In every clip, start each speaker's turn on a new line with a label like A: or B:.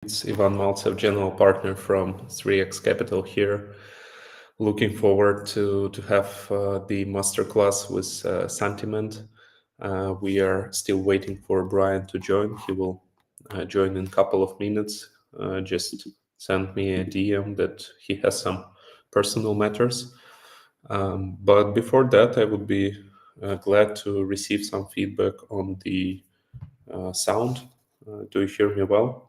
A: It's Ivan Maltsev, General Partner from 3x Capital here. Looking forward to have the masterclass with Santiment. We are still waiting for Brian to join. He will join in a couple of minutes. Just send me a DM that he has some personal matters. But before that, I would be glad to receive some feedback on the sound. Do you hear me well?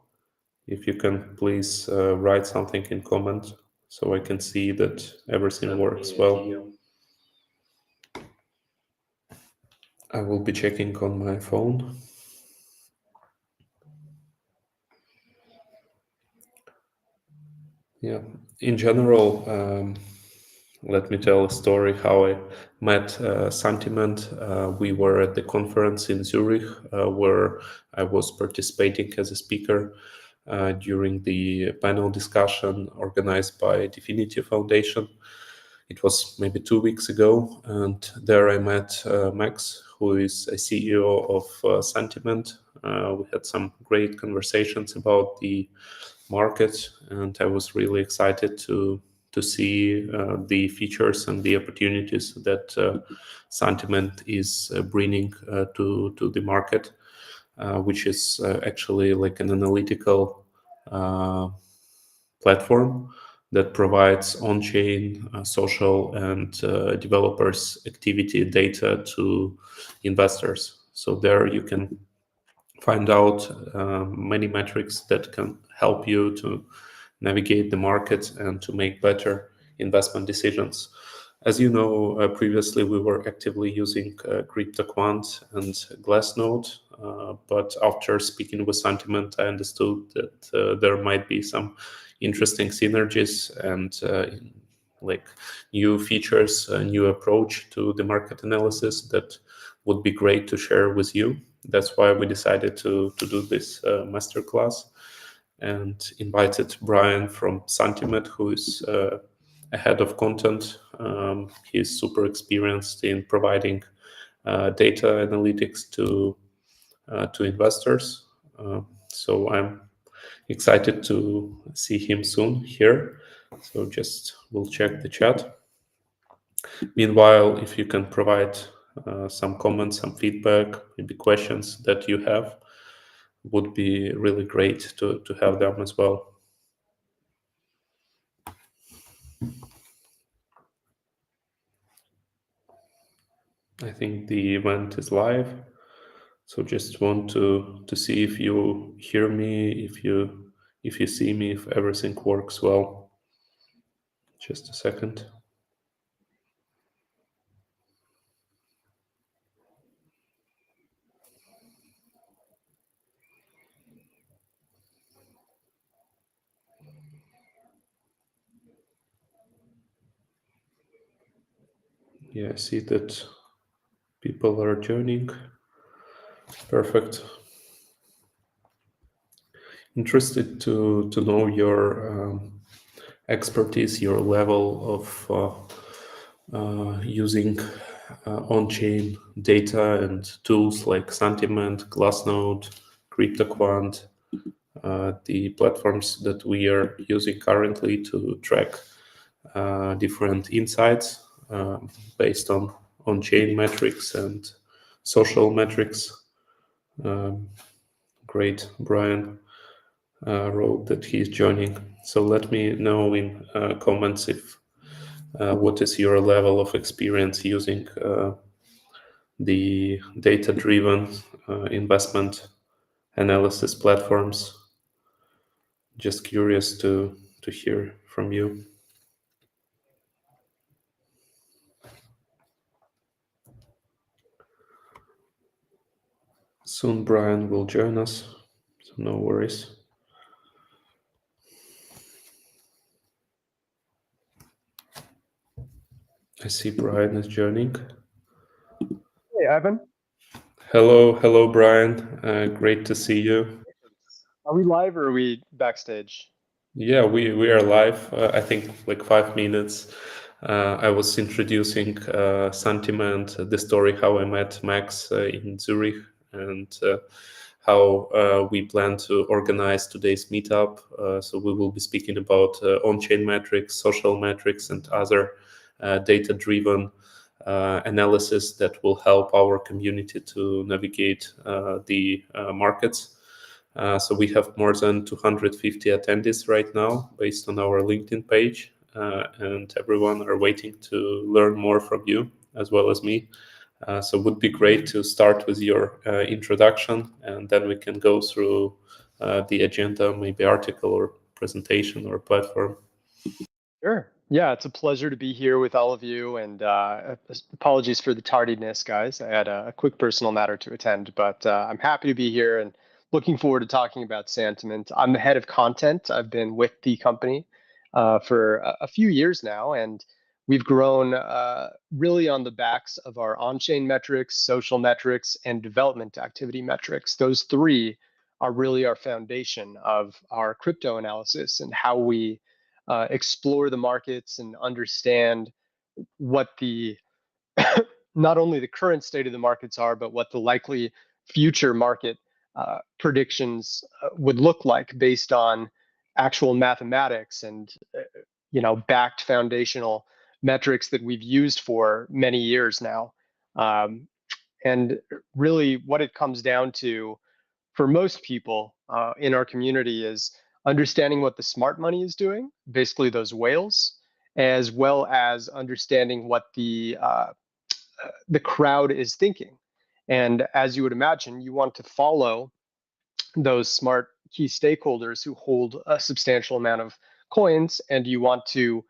A: If you can please write something in comment so I can see that everything works well. I will be checking on my phone. Yeah, in general, let me tell a story how I met Santiment. We were at the conference in Zurich where I was participating as a speaker during the panel discussion organized by Definity Foundation. It was maybe 2 weeks ago, and there I met Max, who is a CEO of Santiment. We had some great conversations about the market, and I was really excited to see the features and the opportunities that Santiment is bringing to the market, which is actually like an analytical platform that provides on-chain social and developers activity data to investors. So there you can find out many metrics that can help you to navigate the market and to make better investment decisions. As you know, previously we were actively using CryptoQuant and Glassnode, but after speaking with Santiment, I understood that there might be some interesting synergies and like new features, a new approach to the market analysis that would be great to share with you. That's why we decided to do this masterclass and invited Brian from Santiment, who is a head of content. He's super experienced in providing data analytics to investors. So I'm excited to see him soon here. So just we'll check the chat. Meanwhile, if you can provide some comments, some feedback, maybe questions that you have, would be really great to have them as well. I think the event is live. So just want to see if you hear me, if you see me, if everything works well. Just a second. Yeah, I see that people are joining. Perfect. Interested to know your expertise, your level of using on-chain data and tools like Santiment, Glassnode, CryptoQuant, the platforms that we are using currently to track different insights based on on-chain metrics and social metrics. Great, Brian wrote that he's joining. So let me know in comments if what is your level of experience using the data-driven investment analysis platforms. Just curious to hear from you. Soon Brian will join us, so no worries. I see Brian is joining.
B: Hey, Ivan.
A: Hello, Brian. Great to see you.
B: Are we live or are we backstage?
A: Yeah, we are live. I think like 5 minutes. I was introducing Santiment, the story how I met Max in Zurich, and how we plan to organize today's meetup. So we will be speaking about on-chain metrics, social metrics, and other data-driven analysis that will help our community to navigate the markets. So we have more than 250 attendees right now based on our LinkedIn page, and everyone are waiting to learn more from you as well as me. So it would be great to start with your introduction, and then we can go through the agenda, maybe article or presentation or platform.
B: Sure. Yeah, it's a pleasure to be here with all of you. And apologies for the tardiness, guys. I had a quick personal matter to attend, but I'm happy to be here and looking forward to talking about Santiment. I'm the head of content. I've been with the company for a few years now, and we've grown really on the backs of our on-chain metrics, social metrics, and development activity metrics. Those three are really our foundation of our crypto analysis and how we explore the markets and understand what the not only the current state of the markets are, but what the likely future market predictions would look like based on actual mathematics and backed foundational metrics that we've used for many years now. And really, what it comes down to for most people in our community is understanding what the smart money is doing, basically those whales, as well as understanding what the crowd is thinking. And as you would imagine, you want to follow those smart key stakeholders who hold a substantial amount of coins, and you want to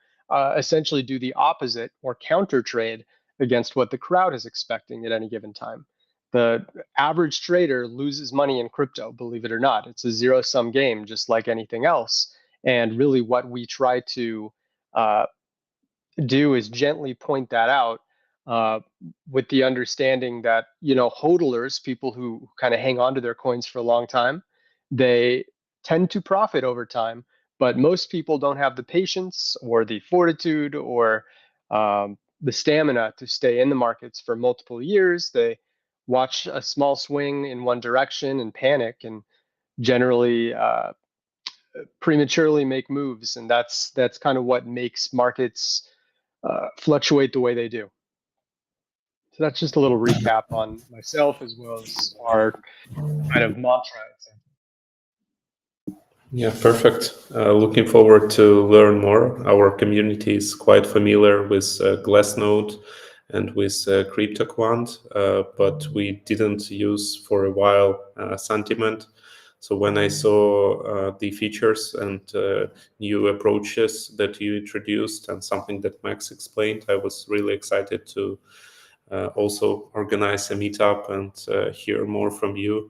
B: essentially do the opposite or counter trade against what the crowd is expecting at any given time. The average trader loses money in crypto, believe it or not. It's a zero-sum game, just like anything else. And really, what we try to do is gently point that out uh, with the understanding that hodlers, people who kind of hang on to their coins for a long time, they tend to profit over time. But most people don't have the patience or the fortitude or the stamina to stay in the markets for multiple years. They watch a small swing in one direction and panic, and generally prematurely make moves, and that's kind of what makes markets fluctuate the way they do. So that's just a little recap on myself as well as our kind of mantra.
A: Yeah, perfect. Looking forward to learn more. Our community is quite familiar with Glassnode and with CryptoQuant, but we didn't use for a while Santiment. So when I saw the features and new approaches that you introduced and something that Max explained, I was really excited to also organize a meetup and hear more from you,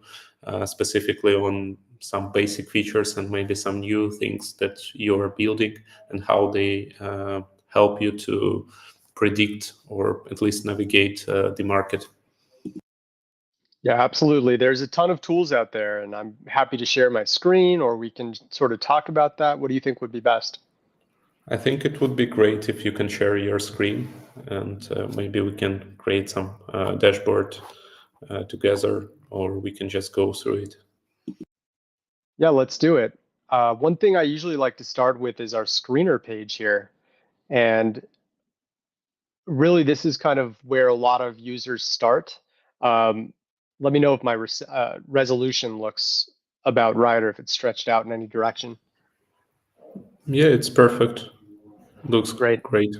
A: specifically on some basic features and maybe some new things that you are building and how they help you to predict or at least navigate the market.
B: Yeah, absolutely. There's a ton of tools out there, and I'm happy to share my screen, or we can sort of talk about that. What do you think would be best?
A: I think it would be great if you can share your screen, and maybe we can create some dashboard together, or we can just go through it.
B: Yeah, let's do it. One thing I usually like to start with is our screener page here. And really, this is kind of where a lot of users start. Let me know if my resolution looks about right or if it's stretched out in any direction.
A: Yeah, it's perfect. Looks
B: Great.
A: great.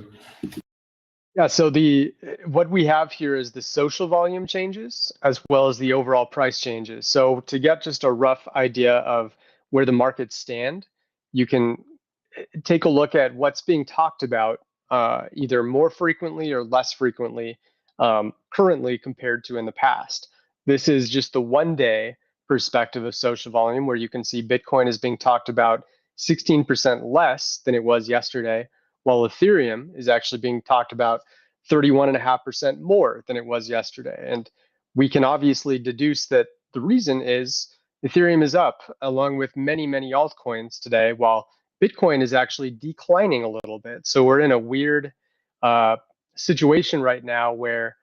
B: Yeah, so what we have here is the social volume changes as well as the overall price changes. So to get just a rough idea of where the markets stand, you can take a look at what's being talked about either more frequently or less frequently currently compared to in the past. This is just the 1 day perspective of social volume, where you can see Bitcoin is being talked about 16% less than it was yesterday, while Ethereum is actually being talked about 31.5% more than it was yesterday. And we can obviously deduce that the reason is Ethereum is up along with many, many altcoins today, while Bitcoin is actually declining a little bit. So we're in a weird situation right now where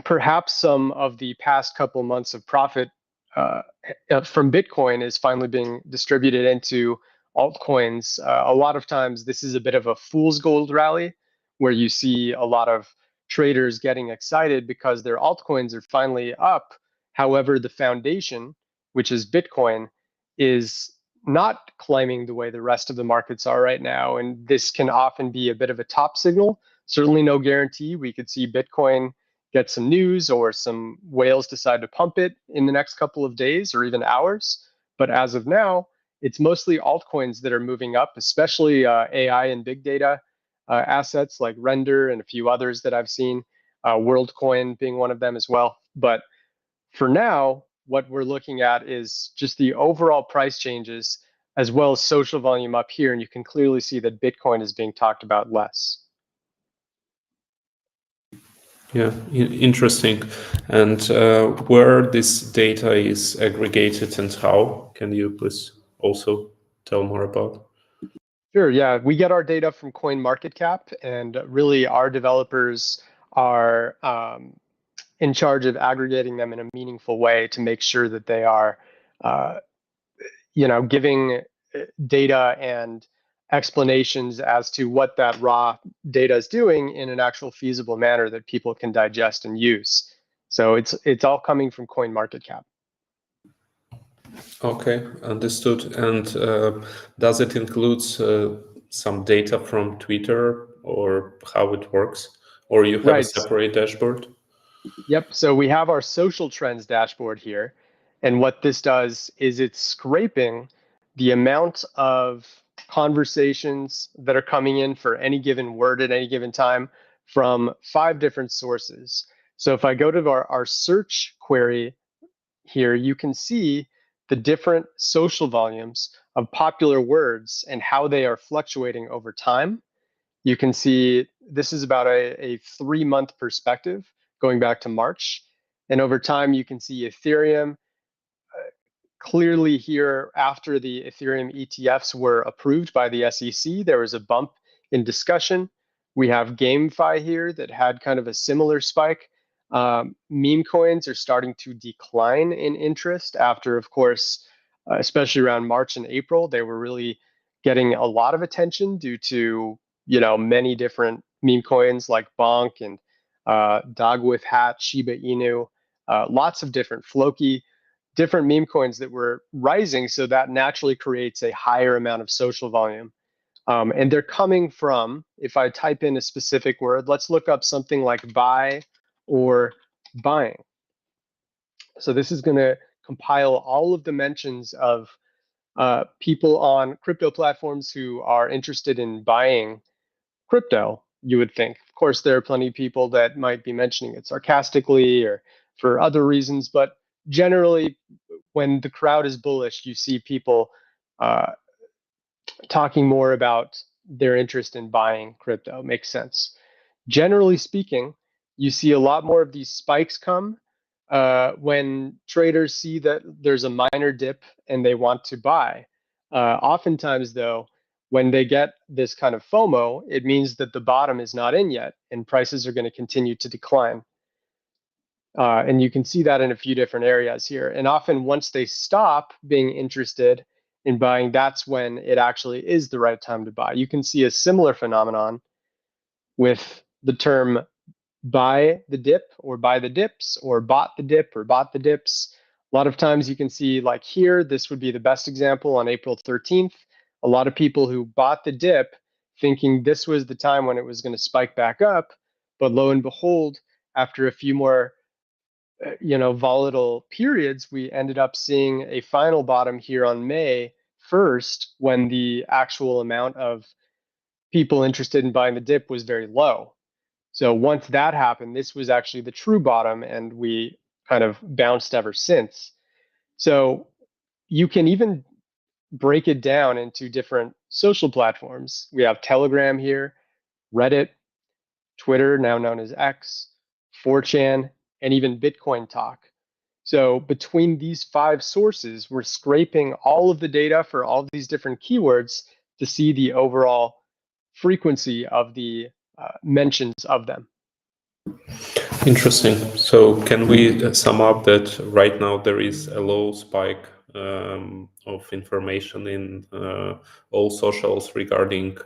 B: perhaps some of the past couple months of profit from Bitcoin is finally being distributed into altcoins. A lot of times, this is a bit of a fool's gold rally where you see a lot of traders getting excited because their altcoins are finally up. However, the foundation, which is Bitcoin, is not climbing the way the rest of the markets are right now. And this can often be a bit of a top signal. Certainly no guarantee. We could see Bitcoin get some news or some whales decide to pump it in the next couple of days or even hours. But as of now, it's mostly altcoins that are moving up, especially AI and big data assets like Render and a few others that I've seen, WorldCoin being one of them as well. But for now, what we're looking at is just the overall price changes as well as social volume up here. And you can clearly see that Bitcoin is being talked about less.
A: Yeah, interesting. And where this data is aggregated and how, can you please also tell more about?
B: Sure, yeah. We get our data from CoinMarketCap, and really our developers are in charge of aggregating them in a meaningful way to make sure that they are, giving data and explanations as to what that raw data is doing in an actual feasible manner that people can digest and use. So it's all coming from CoinMarketCap.
A: Okay, understood. And does it include some data from Twitter or how it works? Or you have a
B: Right.
A: separate dashboard?
B: Yep. So we have our social trends dashboard here. And what this does is it's scraping the amount of conversations that are coming in for any given word at any given time from 5 different sources. So if I go to our search query here, you can see the different social volumes of popular words and how they are fluctuating over time. You can see this is about a 3-month perspective going back to March. And over time, you can see Ethereum clearly here after the Ethereum ETFs were approved by the SEC. There was a bump in discussion. We have GameFi here that had kind of a similar spike. Meme coins are starting to decline in interest after, of course, especially around March and April, they were really getting a lot of attention due to many different meme coins like Bonk and Dog with Hat, Shiba Inu, lots of different Floki, different meme coins that were rising. So that naturally creates a higher amount of social volume. And they're coming from, if I type in a specific word, let's look up something like buy or buying. So this is going to compile all of the mentions of people on crypto platforms who are interested in buying crypto, you would think. Of course, there are plenty of people that might be mentioning it sarcastically or for other reasons, but generally, when the crowd is bullish, you see people talking more about their interest in buying crypto. Makes sense. Generally speaking, you see a lot more of these spikes come when traders see that there's a minor dip and they want to buy. Oftentimes, though, when they get this kind of FOMO, it means that the bottom is not in yet and prices are going to continue to decline. And you can see that in a few different areas here. And often once they stop being interested in buying, that's when it actually is the right time to buy. You can see a similar phenomenon with the term buy the dip or buy the dips or bought the dip or bought the dips. A lot of times you can see like here, this would be the best example on April 13th. A lot of people who bought the dip thinking this was the time when it was going to spike back up. But lo and behold, after a few more volatile periods, we ended up seeing a final bottom here on May 1st when the actual amount of people interested in buying the dip was very low. So once that happened, this was actually the true bottom, and we kind of bounced ever since. So you can even break it down into different social platforms. We have Telegram here, Reddit, Twitter, now known as X, 4chan, and even Bitcoin Talk. So between these 5 sources, we're scraping all of the data for all of these different keywords to see the overall frequency of the mentions of them.
A: Interesting. So can we sum up that right now there is a low spike of information in all socials regarding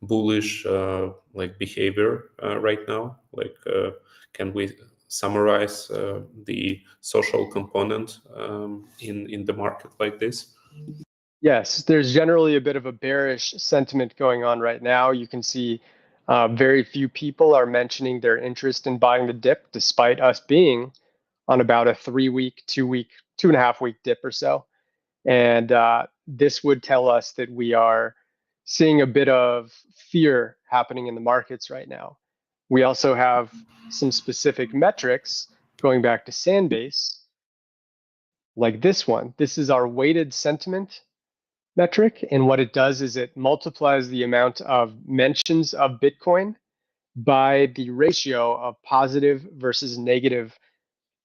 A: bullish like behavior right now? Like, can we summarize the social component in the market like this?
B: Yes, there's generally a bit of a bearish sentiment going on right now. You can see very few people are mentioning their interest in buying the dip, despite us being on about a 3-week, 2-week, 2.5 week dip or so. And this would tell us that we are seeing a bit of fear happening in the markets right now. We also have some specific metrics going back to Sandbase, like this one. This is our weighted sentiment metric. And what it does is it multiplies the amount of mentions of Bitcoin by the ratio of positive versus negative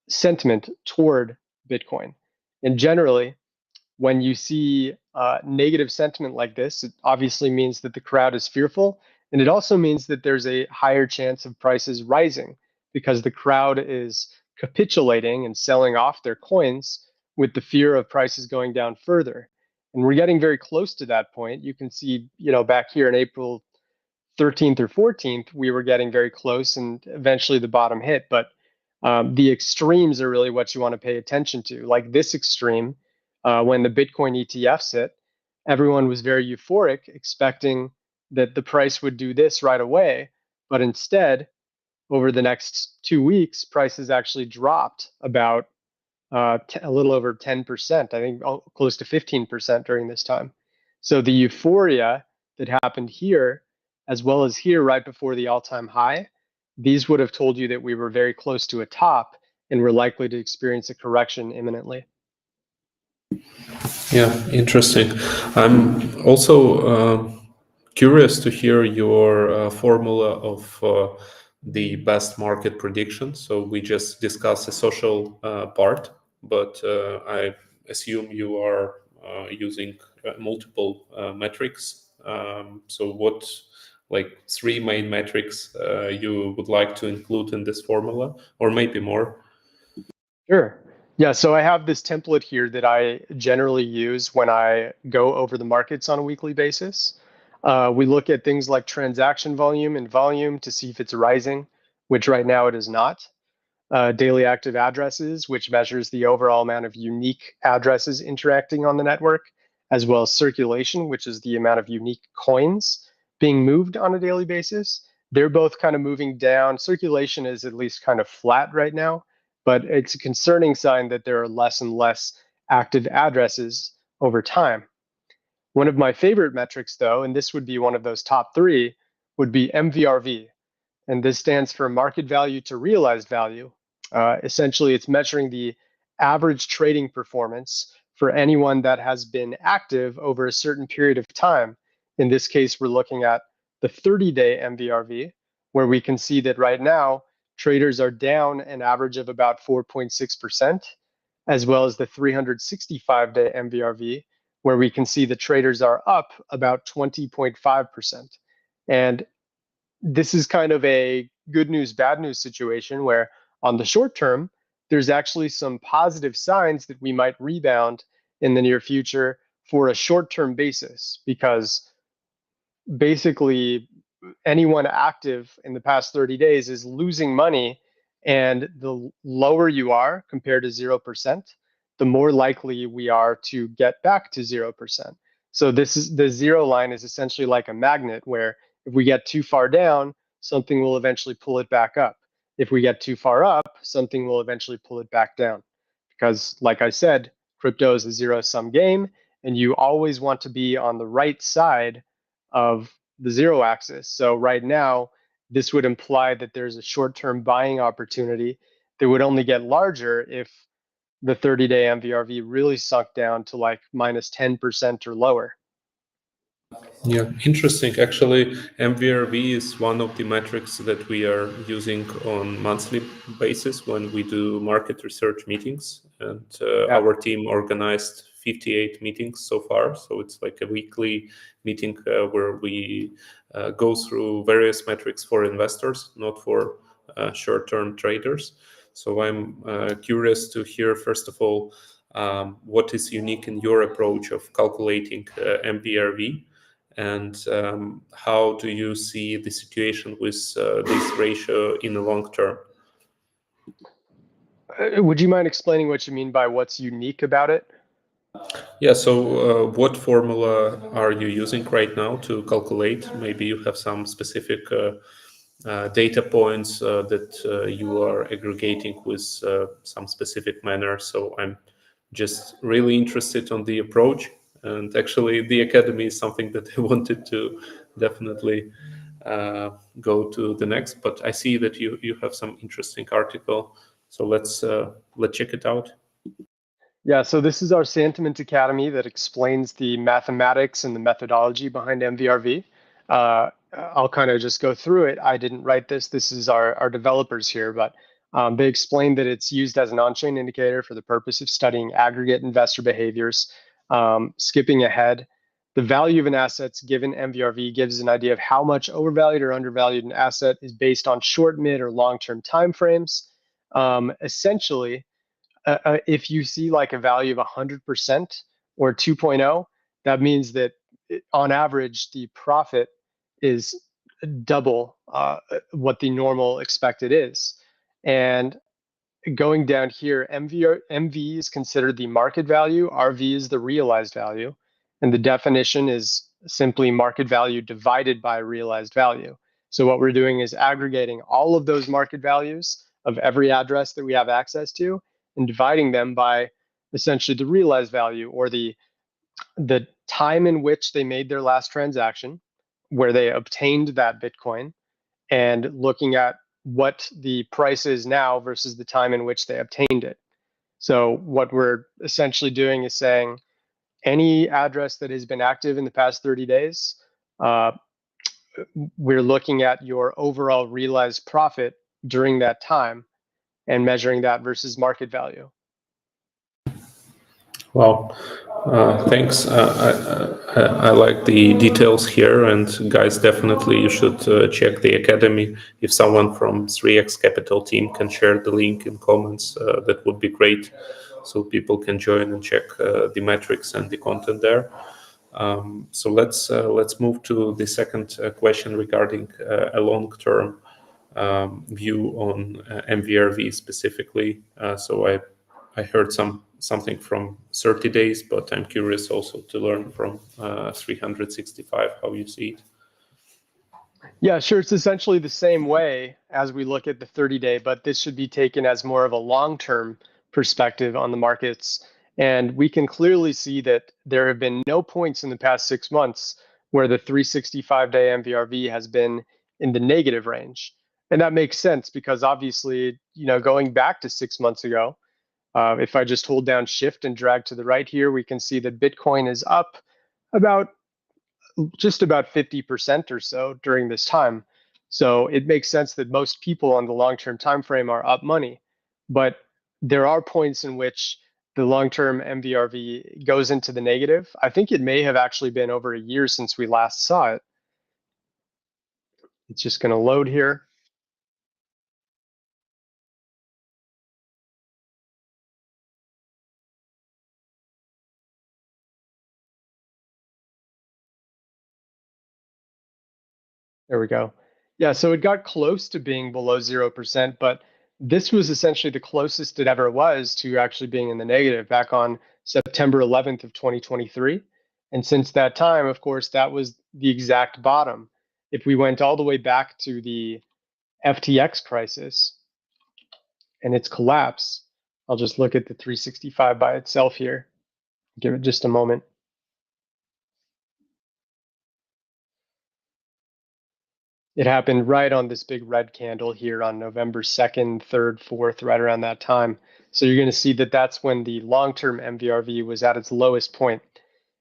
B: sentiment toward Bitcoin. And generally, when you see negative sentiment like this, it obviously means that the crowd is fearful. And it also means that there's a higher chance of prices rising because the crowd is capitulating and selling off their coins with the fear of prices going down further. And we're getting very close to that point. You can see, back here in April 13th or 14th, we were getting very close and eventually the bottom hit. But the extremes are really what you want to pay attention to. Like this extreme, when the Bitcoin ETFs hit, everyone was very euphoric, expecting that the price would do this right away. But instead, over the next 2 weeks, prices actually dropped about a little over 10%, I think close to 15% during this time. So the euphoria that happened here, as well as here right before the all-time high, these would have told you that we were very close to a top and we're likely to experience a correction imminently.
A: Yeah, interesting. I'm also curious to hear your formula of the best market prediction. So we just discussed the social part, but I assume you are using multiple metrics. So what, like 3 main metrics you would like to include in this formula, or maybe more?
B: Sure. Yeah, so I have this template here that I generally use when I go over the markets on a weekly basis. We look at things like transaction volume and volume to see if it's rising, which right now it is not. Daily active addresses, which measures the overall amount of unique addresses interacting on the network, as well as circulation, which is the amount of unique coins being moved on a daily basis. They're both kind of moving down. Circulation is at least kind of flat right now, but it's a concerning sign that there are less and less active addresses over time. One of my favorite metrics, though, and this would be one of those top 3, would be MVRV, and this stands for market value to realized value. Essentially, it's measuring the average trading performance for anyone that has been active over a certain period of time. In this case, we're looking at the 30-day MVRV, where we can see that right now, traders are down an average of about 4.6%, as well as the 365-day MVRV, where we can see the traders are up about 20.5%. And this is kind of a good news, bad news situation where on the short term, there's actually some positive signs that we might rebound in the near future for a short-term basis, because basically anyone active in the past 30 days is losing money. And the lower you are compared to 0%, the more likely we are to get back to 0%. So this is the zero line is essentially like a magnet where if we get too far down, something will eventually pull it back up. If we get too far up, something will eventually pull it back down. Because like I said, crypto is a zero-sum game, and you always want to be on the right side of the zero axis. So right now, this would imply that there's a short-term buying opportunity that would only get larger if the 30-day MVRV really sunk down to like minus 10% or lower.
A: Yeah, interesting. Actually, MVRV is one of the metrics that we are using on monthly basis when we do market research meetings. And
B: Yeah.
A: our team organized 58 meetings so far. So it's like a weekly meeting where we go through various metrics for investors, not for short-term traders. So I'm curious to hear, first of all, what is unique in your approach of calculating MVRV, and how do you see the situation with this ratio in the long term?
B: Would you mind explaining what you mean by what's unique about it?
A: Yeah, so what formula are you using right now to calculate? Maybe you have some specific data points that you are aggregating with some specific manner. So I'm just really interested on the approach. And actually, the academy is something that I wanted to definitely go to the next. But I see that you have some interesting article. So let's check it out.
B: Yeah, so this is our Santiment Academy that explains the mathematics and the methodology behind MVRV. I'll kind of just go through it. I didn't write this. This is our developers here, but they explained that it's used as an on-chain indicator for the purpose of studying aggregate investor behaviors. Skipping ahead, the value of an asset's given MVRV gives an idea of how much overvalued or undervalued an asset is based on short, mid, or long-term timeframes. Essentially, if you see like a value of 100% or 2.0, that means that on average, the profit is double what the normal expected is. And going down here, MV is considered the market value, RV is the realized value, and the definition is simply market value divided by realized value. So what we're doing is aggregating all of those market values of every address that we have access to and dividing them by essentially the realized value, or the time in which they made their last transaction, where they obtained that Bitcoin, and looking at what the price is now versus the time in which they obtained it. So what we're essentially doing is saying any address that has been active in the past 30 days, we're looking at your overall realized profit during that time and measuring that versus market value.
A: Wow, thanks. I like the details here, and guys, definitely you should check the academy. If someone from 3x Capital team can share the link in comments, that would be great, so people can join and check the metrics and the content there. So let's move to the second question regarding a long-term view on MVRV specifically. So I heard something from 30 days, but I'm curious also to learn from 365 how you see it.
B: Yeah, sure. It's essentially the same way as we look at the 30-day, but this should be taken as more of a long-term perspective on the markets. And we can clearly see that there have been no points in the past 6 months where the 365-day MVRV has been in the negative range. And that makes sense because obviously, going back to 6 months ago, if I just hold down shift and drag to the right here, we can see that Bitcoin is up just about 50% or so during this time. So it makes sense that most people on the long-term time frame are up money. But there are points in which the long-term MVRV goes into the negative. I think it may have actually been over a year since we last saw it. It's just going to load here. There we go. Yeah, so it got close to being below 0%, but this was essentially the closest it ever was to actually being in the negative back on September 11th of 2023. And since that time, of course, that was the exact bottom. If we went all the way back to the FTX crisis and its collapse, I'll just look at the 365 by itself here. Give it just a moment. It happened right on this big red candle here on November 2nd, 3rd, 4th, right around that time. So you're going to see that that's when the long-term MVRV was at its lowest point.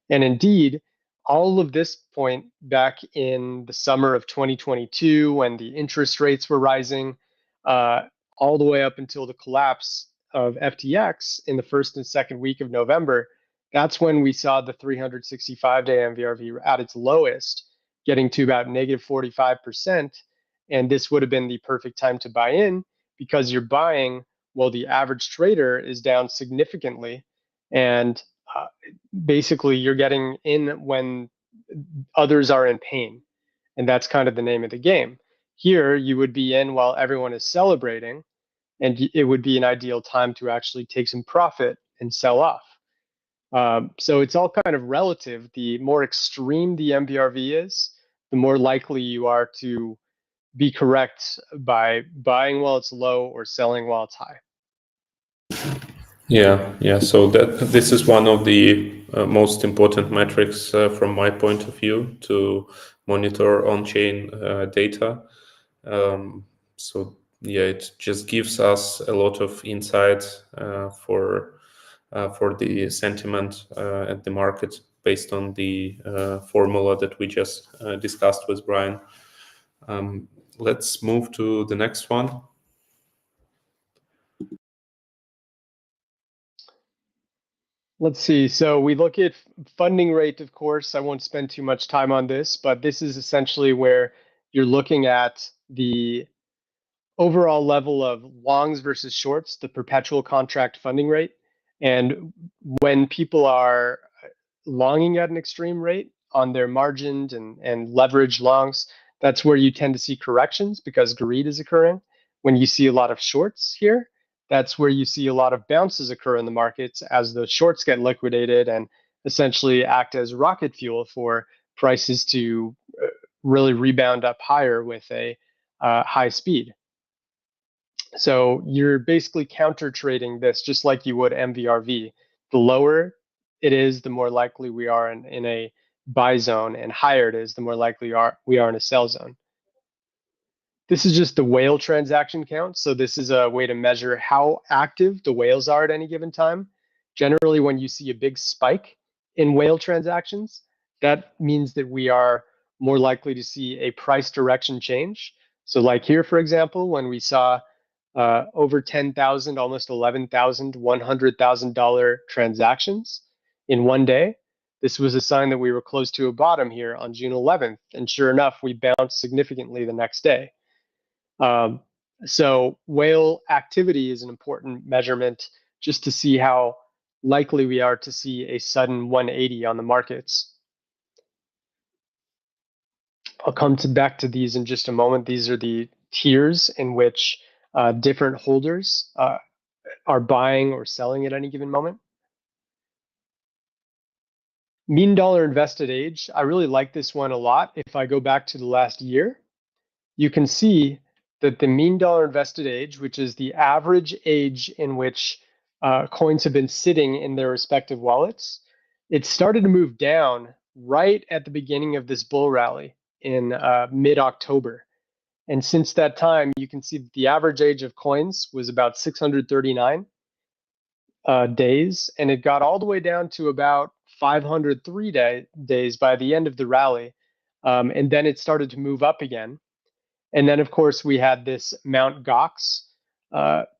B: And indeed, all of this point back in the summer of 2022, when the interest rates were rising, all the way up until the collapse of FTX in the first and second week of November, that's when we saw the 365-day MVRV at its lowest, getting to about negative 45%. and this would have been the perfect time to buy in because you're buying while the average trader is down significantly, and basically you're getting in when others are in pain, and that's kind of the name of the game. Here, you would be in while everyone is celebrating, and it would be an ideal time to actually take some profit and sell off. So it's all kind of relative. The more extreme the MVRV is, the more likely you are to be correct by buying while it's low or selling while it's high.
A: Yeah. So this is one of the most important metrics from my point of view to monitor on-chain data. So yeah, it just gives us a lot of insight for the sentiment at the market based on the formula that we just discussed with Brian. Let's move to the next one.
B: Let's see. So we look at funding rate, of course. I won't spend too much time on this, but this is essentially where you're looking at the overall level of longs versus shorts, the perpetual contract funding rate. And when people are longing at an extreme rate on their margined and leveraged longs, that's where you tend to see corrections because greed is occurring. When you see a lot of shorts here, that's where you see a lot of bounces occur in the markets as the shorts get liquidated and essentially act as rocket fuel for prices to really rebound up higher with a high speed. So you're basically counter trading this just like you would MVRV. The lower it is, the more likely we are in a buy zone, and higher it is, the more likely we are in a sell zone. This is just the whale transaction count. So this is a way to measure how active the whales are at any given time. Generally, when you see a big spike in whale transactions, that means that we are more likely to see a price direction change. So like here, for example, when we saw over 10,000, almost 11,000, $100,000 transactions in one day, this was a sign that we were close to a bottom here on June 11th. And sure enough, we bounced significantly the next day. So whale activity is an important measurement just to see how likely we are to see a sudden 180 on the markets. I'll come back to these in just a moment. These are the tiers in which different holders are buying or selling at any given moment. Mean dollar invested age. I really like this one a lot. If I go back to the last year, you can see that the mean dollar invested age, which is the average age in which coins have been sitting in their respective wallets, it started to move down right at the beginning of this bull rally in mid-October. And since that time, you can see that the average age of coins was about 639 days, and it got all the way down to about 503 days by the end of the rally. And then it started to move up again. And then, of course, we had this Mt. Gox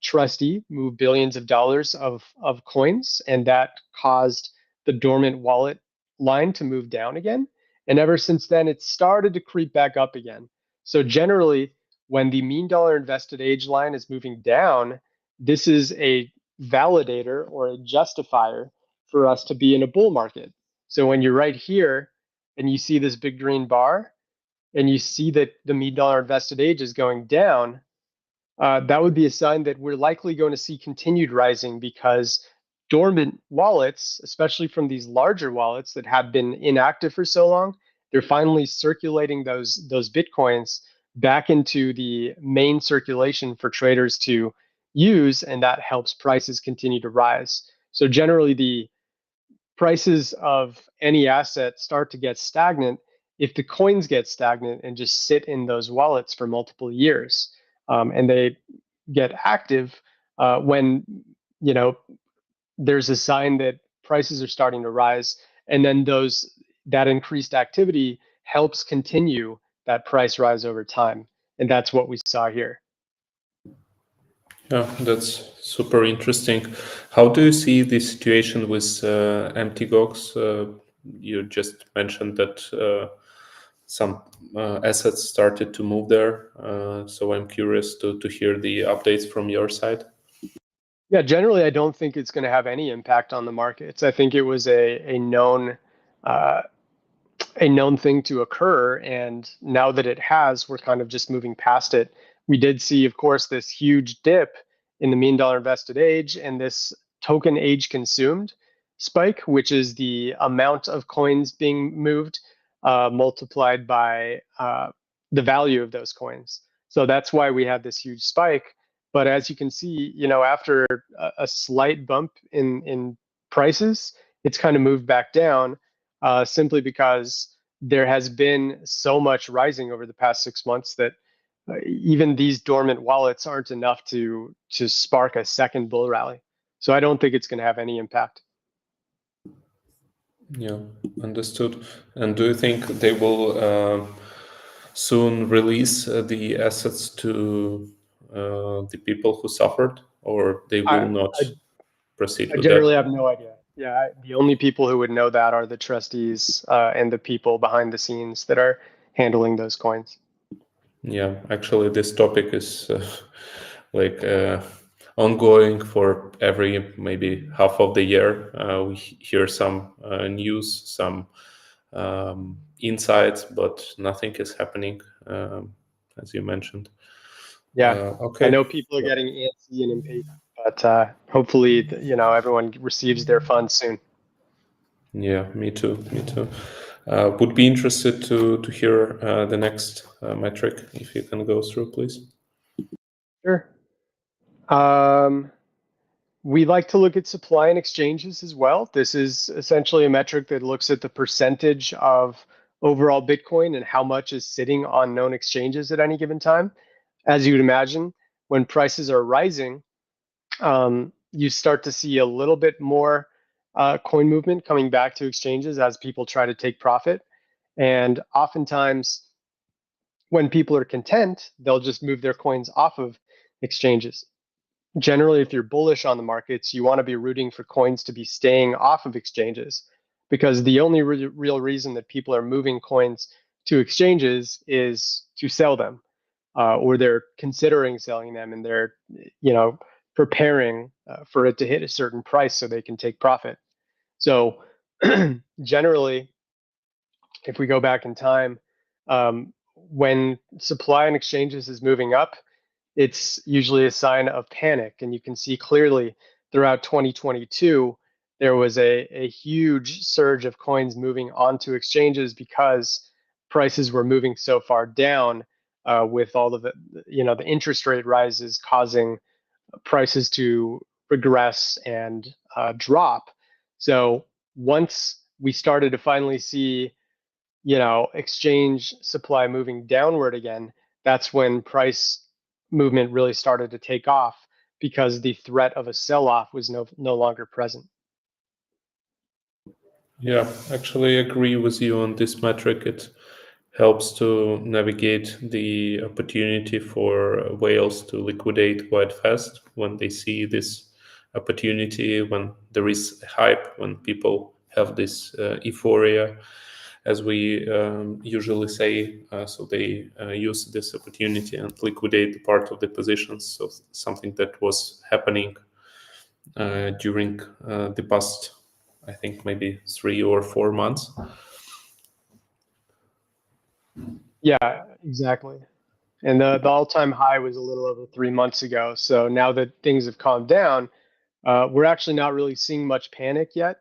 B: trustee move billions of dollars of coins, and that caused the dormant wallet line to move down again. And ever since then, it started to creep back up again. So generally, when the mean dollar invested age line is moving down, this is a validator or a justifier for us to be in a bull market. So when you're right here and you see this big green bar, and you see that the mean dollar invested age is going down, that would be a sign that we're likely going to see continued rising because dormant wallets, especially from these larger wallets that have been inactive for so long, they're finally circulating those Bitcoins back into the main circulation for traders to use, and that helps prices continue to rise. So generally, the prices of any asset start to get stagnant if the coins get stagnant and just sit in those wallets for multiple years. And they get active when there's a sign that prices are starting to rise, and then that increased activity helps continue that price rise over time. And that's what we saw here.
A: Yeah, that's super interesting. How do you see the situation with MTGOX? You just mentioned that some assets started to move there. So I'm curious to hear the updates from your side.
B: Yeah, generally, I don't think it's going to have any impact on the markets. I think it was uh, a known thing to occur, and now that it has, we're kind of just moving past it. We did see, of course, this huge dip in the mean dollar invested age and this token age consumed spike, which is the amount of coins being moved multiplied by the value of those coins. So that's why we had this huge spike. But as you can see, after a slight bump in prices, it's kind of moved back down simply because there has been so much rising over the past 6 months that even these dormant wallets aren't enough to spark a second bull rally. So I don't think it's going to have any impact.
A: Yeah, understood. And do you think they will soon release the assets to the people who suffered, or they will
B: I,
A: not
B: I,
A: proceed
B: I
A: with that?
B: generally have no idea. Yeah, the only people who would know that are the trustees and the people behind the scenes that are handling those coins.
A: Yeah, actually, this topic is like ongoing for every maybe half of the year. We hear some news, some insights, but nothing is happening, as you mentioned.
B: Yeah, I
A: Okay.
B: know people are getting antsy and impatient, but hopefully, everyone receives their funds soon.
A: Yeah, me too. Me too. Would be interested to hear the next metric if you can go through, please.
B: Sure. We like to look at supply and exchanges as well. This is essentially a metric that looks at the percentage of overall Bitcoin and how much is sitting on known exchanges at any given time. As you would imagine, when prices are rising, you start to see a little bit more coin movement coming back to exchanges as people try to take profit. And oftentimes, when people are content, they'll just move their coins off of exchanges. Generally, if you're bullish on the markets, you want to be rooting for coins to be staying off of exchanges, because the only real reason that people are moving coins to exchanges is to sell them, or they're considering selling them, and they're preparing for it to hit a certain price so they can take profit. So generally, if we go back in time, when supply in exchanges is moving up, it's usually a sign of panic. And you can see clearly throughout 2022, there was a huge surge of coins moving onto exchanges because prices were moving so far down, with all of the interest rate rises causing prices to regress and drop. So once we started to finally see exchange supply moving downward again, that's when price movement really started to take off, because the threat of a sell-off was no longer present.
A: Yeah, actually agree with you on this metric. It helps to navigate the opportunity for whales to liquidate quite fast when they see this opportunity, when there is hype, when people have this euphoria, as we usually say. So they use this opportunity and liquidate the part of the positions. So something that was happening during the past, I think, maybe 3 or 4 months.
B: Yeah, exactly. And the all-time high was a little over 3 months ago. So now that things have calmed down, we're actually not really seeing much panic yet.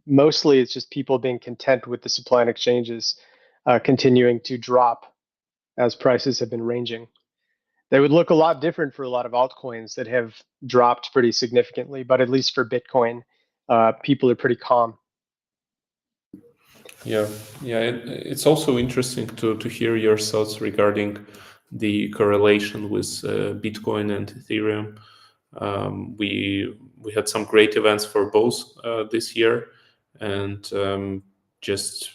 B: Mostly it's just people being content with the supply and exchanges continuing to drop as prices have been ranging. They would look a lot different for a lot of altcoins that have dropped pretty significantly, but at least for Bitcoin, people are pretty calm.
A: Yeah, yeah. It's also interesting to hear your thoughts regarding the correlation with Bitcoin and Ethereum. We had some great events for both this year, and just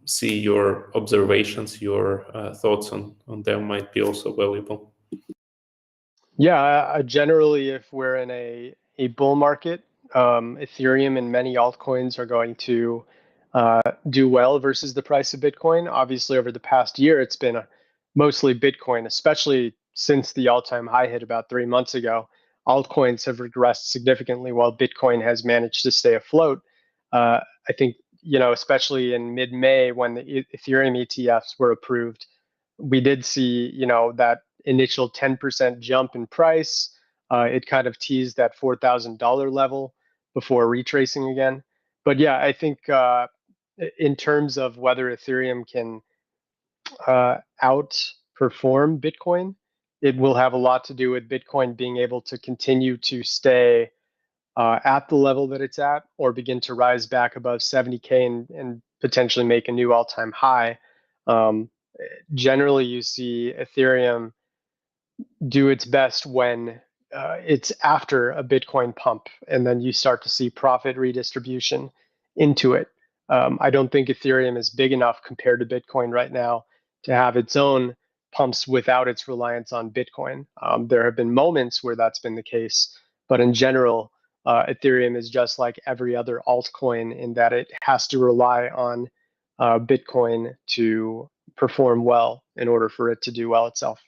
A: see your observations, your thoughts on them might be also valuable.
B: Yeah, generally, if we're in a bull market, Ethereum and many altcoins are going to do well versus the price of Bitcoin. Obviously, over the past year, it's been mostly Bitcoin, especially since the all-time high hit about 3 months ago. Altcoins have regressed significantly while Bitcoin has managed to stay afloat. I think, especially in mid-May when the Ethereum ETFs were approved, we did see, that initial 10% jump in price. It kind of teased that $4,000 level before retracing again. But yeah, I think in terms of whether Ethereum can outperform Bitcoin, it will have a lot to do with Bitcoin being able to continue to stay at the level that it's at, or begin to rise back above 70K and potentially make a new all-time high. Um, Generally, you see Ethereum do its best when it's after a Bitcoin pump, and then you start to see profit redistribution into it. I don't think Ethereum is big enough compared to Bitcoin right now to have its own pumps without its reliance on Bitcoin. There have been moments where that's been the case, but in general, Ethereum is just like every other altcoin in that it has to rely on Bitcoin to perform well in order for it to do well itself.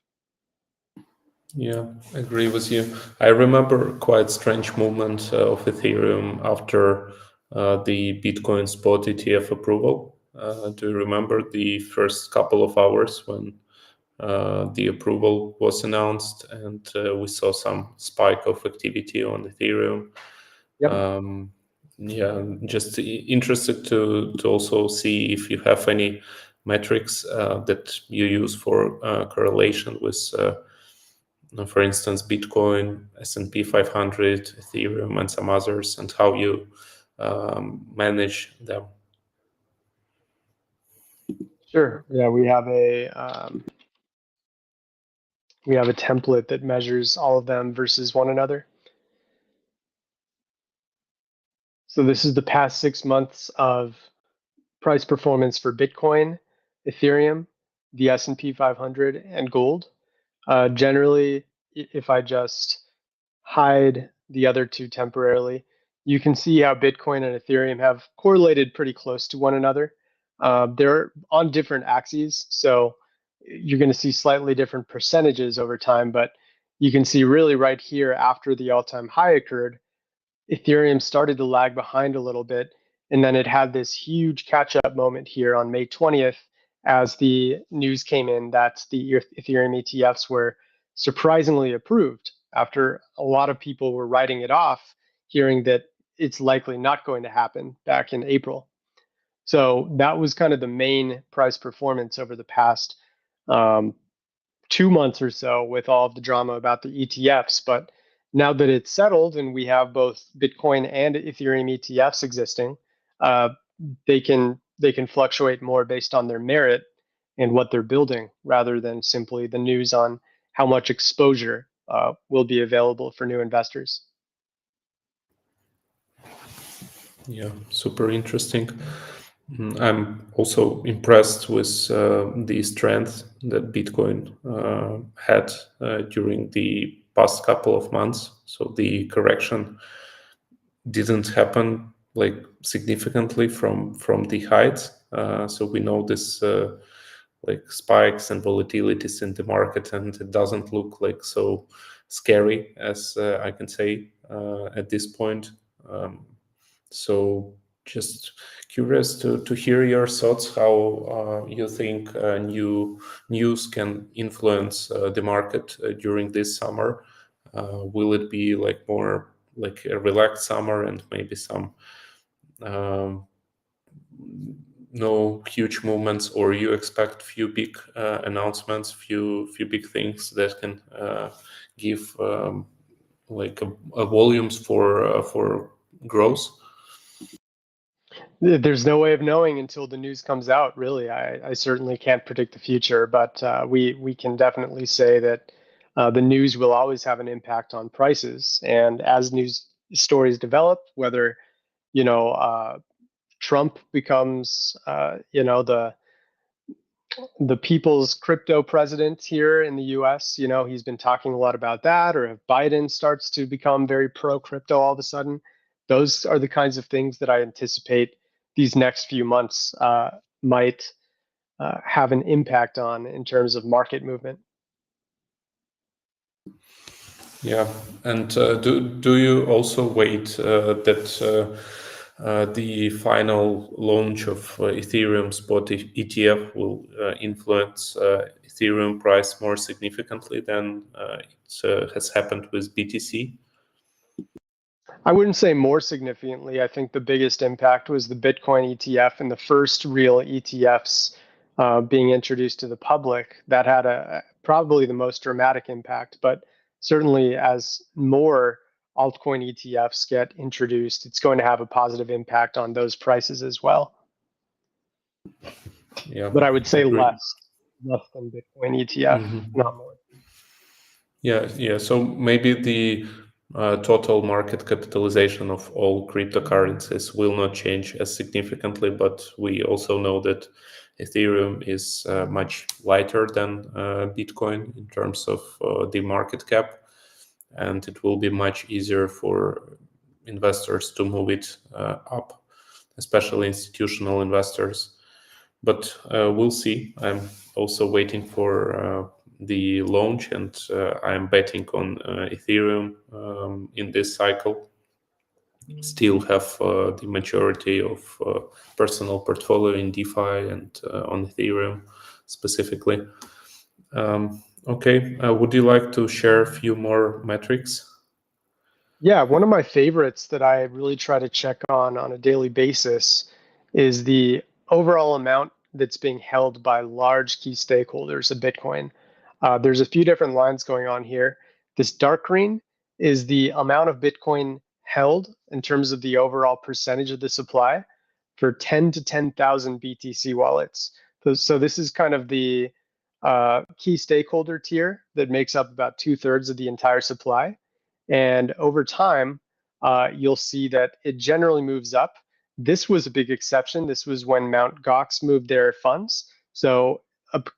A: Yeah, I agree with you. I remember quite strange movement of Ethereum after the Bitcoin spot ETF approval. Do you remember the first couple of hours when the approval was announced and we saw some spike of activity on Ethereum?
B: Yep.
A: Yeah, just interested to also see if you have any metrics that you use for correlation with for instance, Bitcoin, S&P 500, Ethereum, and some others, and how you manage them.
B: Sure. Yeah, we have a template that measures all of them versus one another. So this is the past 6 months of price performance for Bitcoin, Ethereum, the S&P 500, and gold. Generally, if I just hide the other two temporarily, you can see how Bitcoin and Ethereum have correlated pretty close to one another. They're on different axes, so you're going to see slightly different percentages over time, but you can see really right here after the all-time high occurred, Ethereum started to lag behind a little bit, and then it had this huge catch-up moment here on May 20th as the news came in that the Ethereum ETFs were surprisingly approved after a lot of people were writing it off, hearing that it's likely not going to happen back in April. So that was kind of the main price performance over the past 2 months or so with all of the drama about the ETFs. But now that it's settled and we have both Bitcoin and Ethereum ETFs existing, uh, they can fluctuate more based on their merit and what they're building, rather than simply the news on how much exposure will be available for new investors.
A: Yeah, super interesting. I'm also impressed with the strength that Bitcoin had during the past couple of months. So the correction didn't happen like significantly from the heights. So we know this like spikes and volatilities in the market, and it doesn't look like so scary as I can say at this point. So just curious to hear your thoughts, how you think new news can influence the market during this summer. Will it be like more like a relaxed summer and maybe some um, no huge movements, or you expect few big announcements, few big things that can give like a volumes for growth?
B: There's no way of knowing until the news comes out, really. I certainly can't predict the future, but we can definitely say that the news will always have an impact on prices. And as news stories develop, whether you know Trump becomes the people's crypto president here in the US, he's been talking a lot about that, or if Biden starts to become very pro crypto all of a sudden, those are the kinds of things that I anticipate these next few months might have an impact on in terms of market movement.
A: Yeah, and do you also wait that the final launch of Ethereum spot ETF will influence Ethereum price more significantly than it has happened with BTC?
B: I wouldn't say more significantly. I think the biggest impact was the Bitcoin ETF and the first real ETFs being introduced to the public. That had probably the most dramatic impact. But certainly, as more altcoin ETFs get introduced, it's going to have a positive impact on those prices as well.
A: Yeah,
B: but I would say
A: agreed.
B: less than Bitcoin ETF, not more.
A: Yeah. So maybe the total market capitalization of all cryptocurrencies will not change as significantly, but we also know that Ethereum is much lighter than Bitcoin in terms of the market cap, and it will be much easier for investors to move it up, especially institutional investors. But we'll see. I'm also waiting for the launch, and I'm betting on Ethereum in this cycle. Still have the majority of personal portfolio in DeFi and on Ethereum specifically. Okay, would you like to share a few more metrics?
B: Yeah, one of my favorites that I really try to check on a daily basis is the overall amount that's being held by large key stakeholders of Bitcoin. There's a few different lines going on here. This dark green is the amount of Bitcoin held in terms of the overall percentage of the supply for 10 to 10,000 BTC wallets. So this is kind of the key stakeholder tier that makes up about 2/3 of the entire supply. And over time, you'll see that it generally moves up. This was a big exception. This was when Mt. Gox moved their funds. So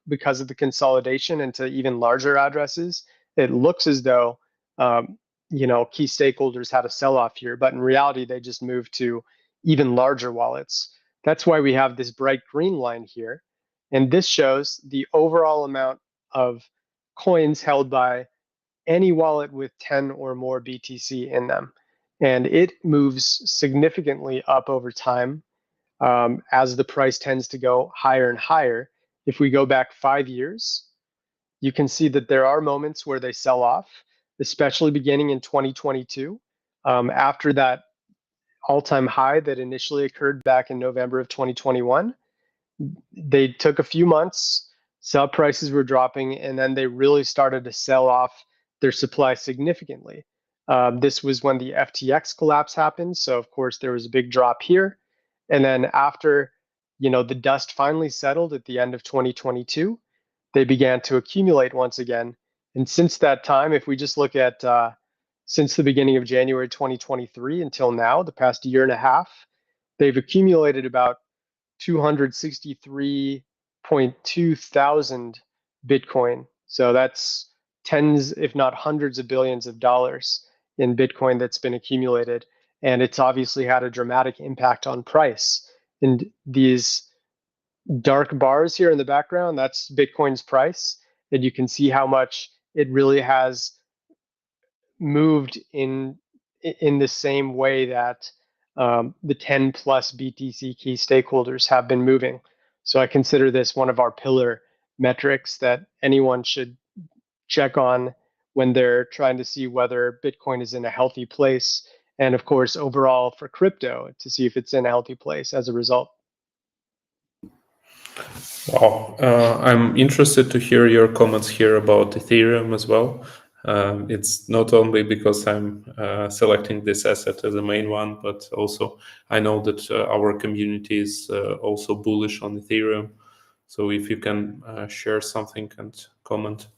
B: because of the consolidation into even larger addresses, it looks as though key stakeholders had a sell-off here, but in reality, they just moved to even larger wallets. That's why we have this bright green line here. And this shows the overall amount of coins held by any wallet with 10 or more BTC in them. And it moves significantly up over time as the price tends to go higher and higher. If we go back 5 years, you can see that there are moments where they sell off, especially beginning in 2022. After that all-time high that initially occurred back in November of 2021, they took a few months, sell prices were dropping, and then they really started to sell off their supply significantly. This was when the FTX collapse happened. So of course there was a big drop here. And then after, the dust finally settled at the end of 2022, they began to accumulate once again. And since that time, if we just look at since the beginning of January 2023 until now, the past year and a half, they've accumulated about 263.2 thousand Bitcoin. So that's tens, if not hundreds of billions of dollars in Bitcoin that's been accumulated. And it's obviously had a dramatic impact on price. And these dark bars here in the background, that's Bitcoin's price. And you can see how much it really has moved in the same way that the 10 plus BTC key stakeholders have been moving. So I consider this one of our pillar metrics that anyone should check on when they're trying to see whether Bitcoin is in a healthy place. And of course, overall for crypto to see if it's in a healthy place as a result.
A: Wow, I'm interested to hear your comments here about Ethereum as well. It's not only because I'm selecting this asset as the main one, but also I know that our community is also bullish on Ethereum. So if you can share something and comment,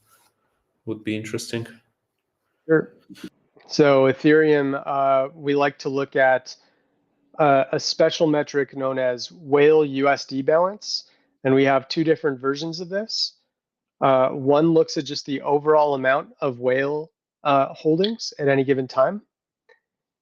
A: would be interesting.
B: Sure. So Ethereum, we like to look at a special metric known as whale USD balance. And we have two different versions of this. One looks at just the overall amount of whale holdings at any given time.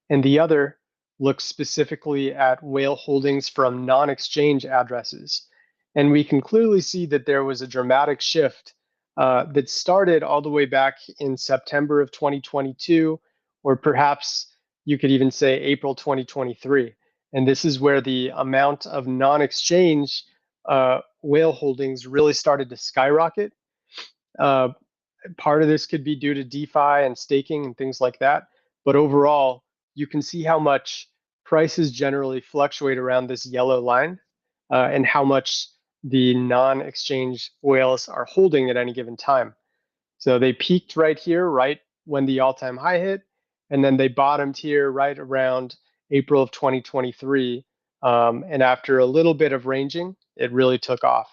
B: And the other looks specifically at whale holdings from non-exchange addresses. And we can clearly see that there was a dramatic shift that started all the way back in September of 2022, or perhaps you could even say April 2023. And this is where the amount of non-exchange whale holdings really started to skyrocket. Part of this could be due to DeFi and staking and things like that. But overall, you can see how much prices generally fluctuate around this yellow line and how much the non-exchange whales are holding at any given time. So they peaked right here, right when the all-time high hit, and then they bottomed here right around April of 2023. And after a little bit of ranging, it really took off.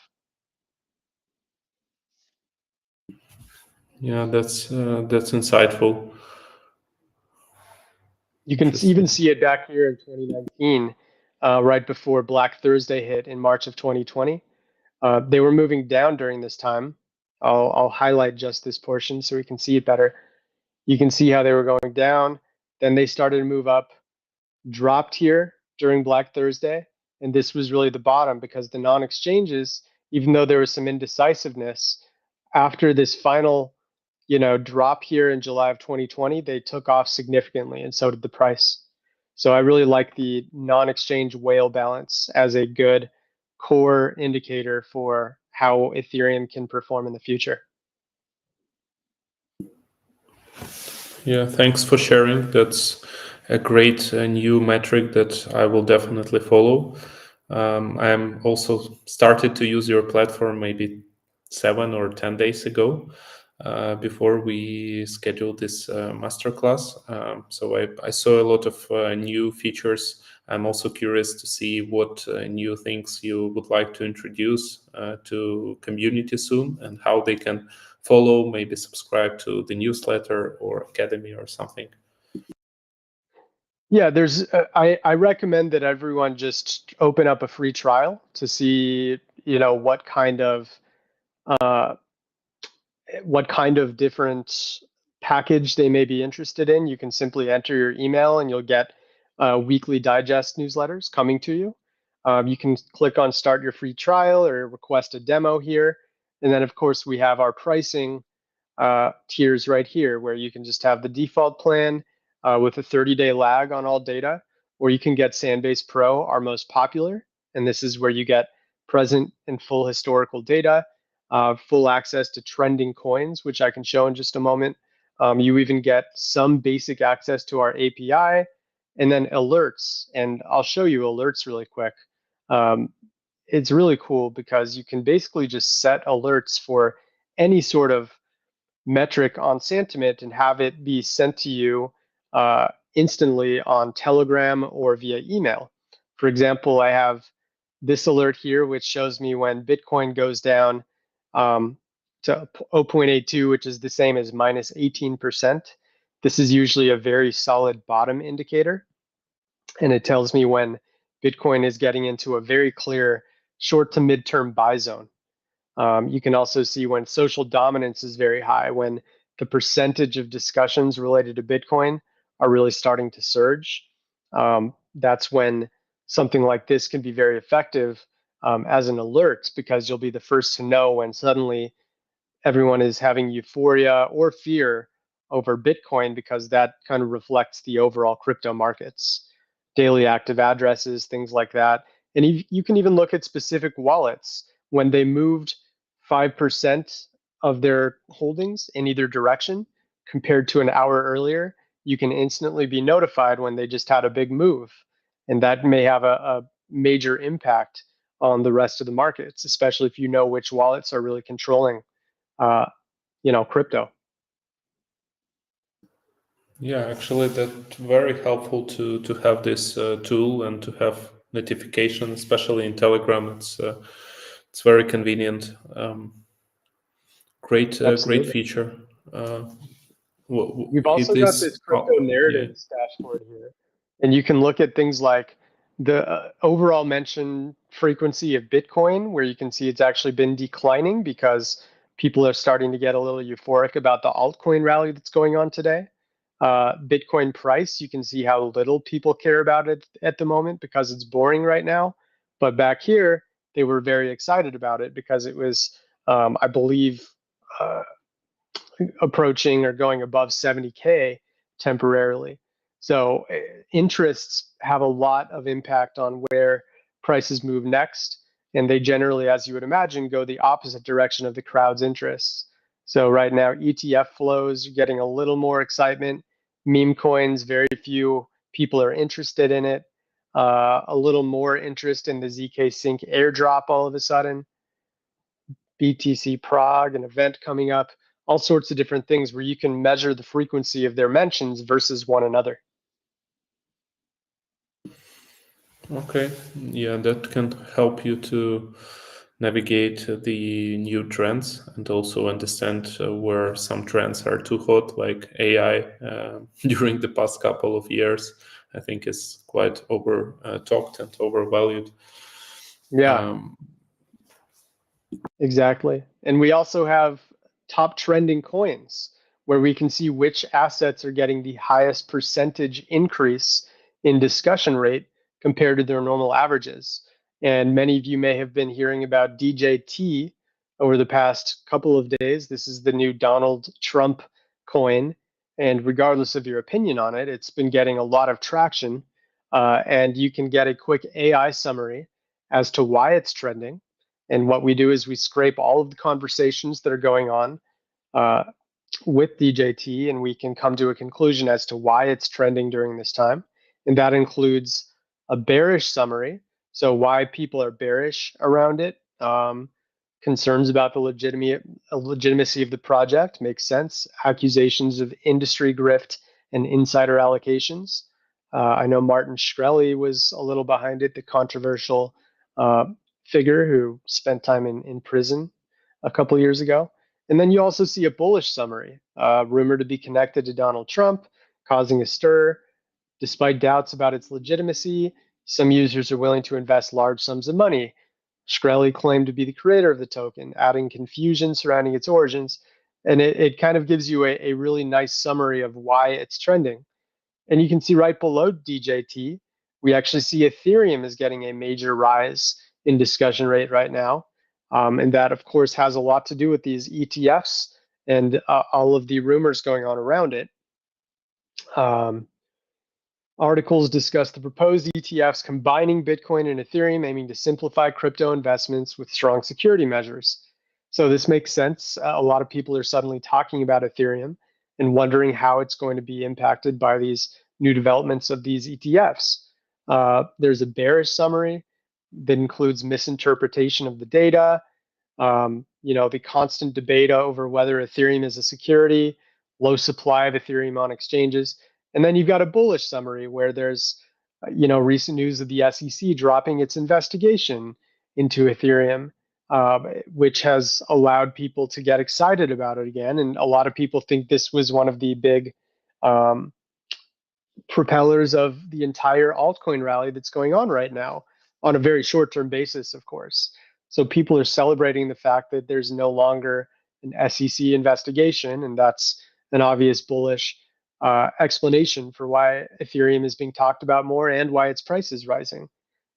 A: Yeah, that's insightful.
B: You can even see it back here in 2019, right before Black Thursday hit in March of 2020. They were moving down during this time. I'll highlight just this portion so we can see it better. You can see how they were going down. Then they started to move up, dropped here during Black Thursday. And this was really the bottom because the non-exchanges, even though there was some indecisiveness, after this final drop here in July of 2020, they took off significantly, and so did the price. So I really like the non-exchange whale balance as a good core indicator for how Ethereum can perform in the future.
A: Yeah, thanks for sharing. That's a great new metric that I will definitely follow. I'm also started to use your platform maybe 7 or 10 days ago before we scheduled this masterclass. So I saw a lot of new features. I'm also curious to see what new things you would like to introduce to community soon and how they can follow, maybe subscribe to the newsletter or academy or something.
B: Yeah, I recommend that everyone just open up a free trial to see, what kind of different package they may be interested in. You can simply enter your email and you'll get weekly digest newsletters coming to you. You can click on start your free trial or request a demo here. And then, of course, we have our pricing tiers right here where you can just have the default plan with a 30-day lag on all data, or you can get Sandbase Pro, our most popular. And this is where you get present and full historical data, full access to trending coins, which I can show in just a moment. You even get some basic access to our API, and then alerts. And I'll show you alerts really quick. It's really cool because you can basically just set alerts for any sort of metric on Santiment and have it be sent to you instantly on Telegram or via email. For example, I have this alert here, which shows me when Bitcoin goes down to 0.82, which is the same as minus 18%. This is usually a very solid bottom indicator. And it tells me when Bitcoin is getting into a very clear short to midterm buy zone. You can also see when social dominance is very high, when the percentage of discussions related to Bitcoin are really starting to surge. That's when something like this can be very effective as an alert, because you'll be the first to know when suddenly everyone is having euphoria or fear over Bitcoin, because that kind of reflects the overall crypto markets, daily active addresses, things like that. And you can even look at specific wallets when they moved 5% of their holdings in either direction compared to an hour earlier. You can instantly be notified when they just had a big move. And that may have a major impact on the rest of the markets, especially if you know which wallets are really controlling crypto.
A: Yeah, actually, that's very helpful to have this tool and to have notification, especially in Telegram. It's very convenient. Great feature.
B: You've also got this crypto
A: Yeah.
B: narratives dashboard here, and you can look at things like the overall mention frequency of Bitcoin, where you can see it's actually been declining because people are starting to get a little euphoric about the altcoin rally that's going on today. Bitcoin price, you can see how little people care about it at the moment because it's boring right now. But back here, they were very excited about it because it was, I believe, approaching or going above 70K temporarily. So interests have a lot of impact on where prices move next. And they generally, as you would imagine, go the opposite direction of the crowd's interests. So right now, ETF flows are getting a little more excitement. Meme coins, very few people are interested in it. A little more interest in the ZK Sync airdrop all of a sudden. BTC Prague, an event coming up, all sorts of different things where you can measure the frequency of their mentions versus one another.
A: Okay, yeah, that can help you to navigate the new trends and also understand where some trends are too hot, like AI during the past couple of years. I think is quite over talked and overvalued.
B: Yeah, exactly. And we also have top trending coins where we can see which assets are getting the highest percentage increase in discussion rate compared to their normal averages. And many of you may have been hearing about DJT over the past couple of days. This is the new Donald Trump coin. And regardless of your opinion on it, it's been getting a lot of traction. And you can get a quick AI summary as to why it's trending. And what we do is we scrape all of the conversations that are going on uh, with DJT, and we can come to a conclusion as to why it's trending during this time. And that includes a bearish summary, so why people are bearish around it. Concerns about the legitimacy of the project makes sense. Accusations of industry grift and insider allocations. I know Martin Shkreli was a little behind it, the controversial uh, figure who spent time in prison a couple years ago. And then you also see a bullish summary, rumored to be connected to Donald Trump, causing a stir. Despite doubts about its legitimacy, some users are willing to invest large sums of money. Shkreli claimed to be the creator of the token, adding confusion surrounding its origins. And it kind of gives you a really nice summary of why it's trending. And you can see right below DJT, we actually see Ethereum is getting a major rise in discussion rate right now. And that, of course, has a lot to do with these ETFs and all of the rumors going on around it. Articles discuss the proposed ETFs combining Bitcoin and Ethereum, aiming to simplify crypto investments with strong security measures. So this makes sense. A lot of people are suddenly talking about Ethereum and wondering how it's going to be impacted by these new developments of these ETFs. There's a bearish summary that includes misinterpretation of the data, the constant debate over whether Ethereum is a security, low supply of Ethereum on exchanges. And then you've got a bullish summary where there's, recent news of the SEC dropping its investigation into Ethereum, which has allowed people to get excited about it again. And a lot of people think this was one of the big propellers of the entire altcoin rally that's going on right now on a very short-term basis, of course. So people are celebrating the fact that there's no longer an SEC investigation, and that's an obvious bullish explanation for why Ethereum is being talked about more and why its price is rising.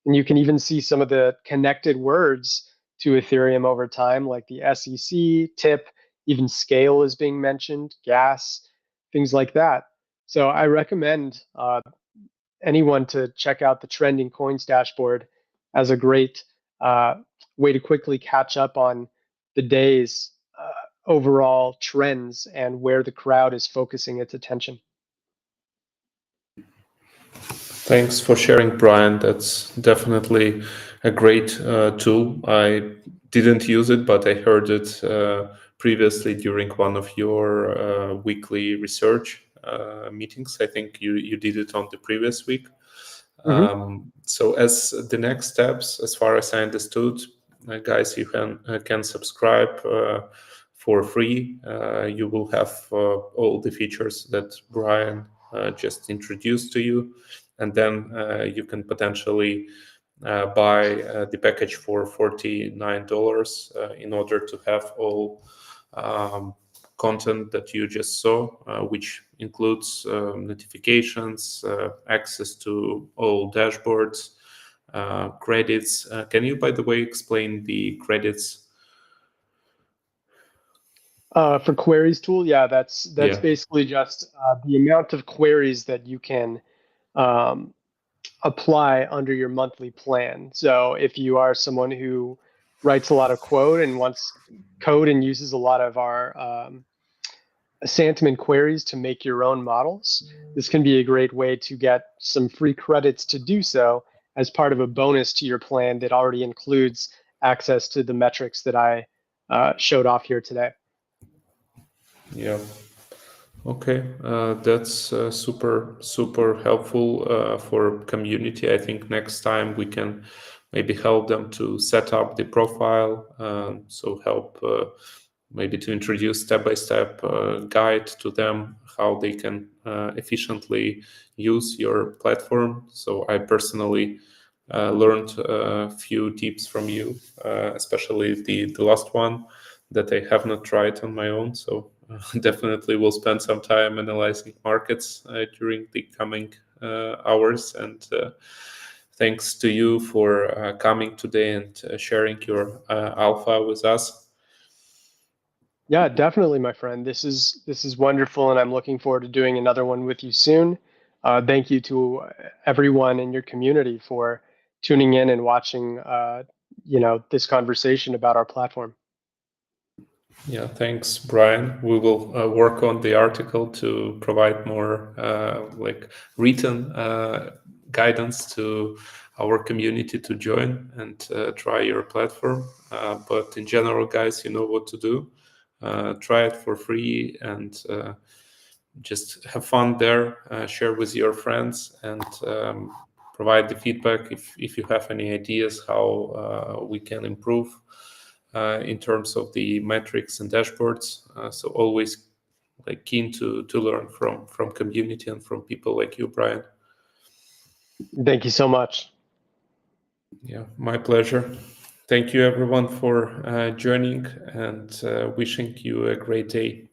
B: And you can even see some of the connected words to Ethereum over time, like the SEC, TIP, even scale is being mentioned, gas, things like that. So I recommend anyone to check out the trending coins dashboard as a great way to quickly catch up on the day's overall trends and where the crowd is focusing its attention.
A: Thanks for sharing, Brian. That's definitely a great tool. I didn't use it, but I heard it previously during one of your weekly research meetings. I think you did it on the previous week. So as the next steps, as far as I understood, guys, you can subscribe for free. You will have all the features that Brian just introduced to you, and then you can potentially buy the package for $49 in order to have all content that you just saw, which includes notifications, access to all dashboards, credits. Can you, by the way, explain the credits?
B: For queries tool, yeah, that's basically just the amount of queries that you can apply under your monthly plan. So if you are someone who writes a lot of code and uses a lot of our Santiment queries to make your own models, this can be a great way to get some free credits to do so as part of a bonus to your plan that already includes access to the metrics that I showed off here today.
A: Yeah. Okay, that's super helpful for community. I think next time we can maybe help them to set up the profile. So help maybe to introduce step-by-step guide to them how they can efficiently use your platform. So I personally learned a few tips from you, especially the last one that I have not tried on my own. So definitely will spend some time analyzing markets during the coming hours. And thanks to you for coming today and sharing your alpha with us.
B: Yeah, definitely, my friend. This is wonderful, and I'm looking forward to doing another one with you soon. Thank you to everyone in your community for tuning in and watching, this conversation about our platform.
A: Yeah, thanks, Brian. We will work on the article to provide more written guidance to our community to join and try your platform. But in general, guys, you know what to do. Try it for free and just have fun there. Share with your friends and provide the feedback if you have any ideas how we can improve in terms of the metrics and dashboards. So always keen to learn from community and from people like you, Brian.
B: Thank you so much.
A: Yeah, my pleasure. Thank you everyone for joining and wishing you a great day.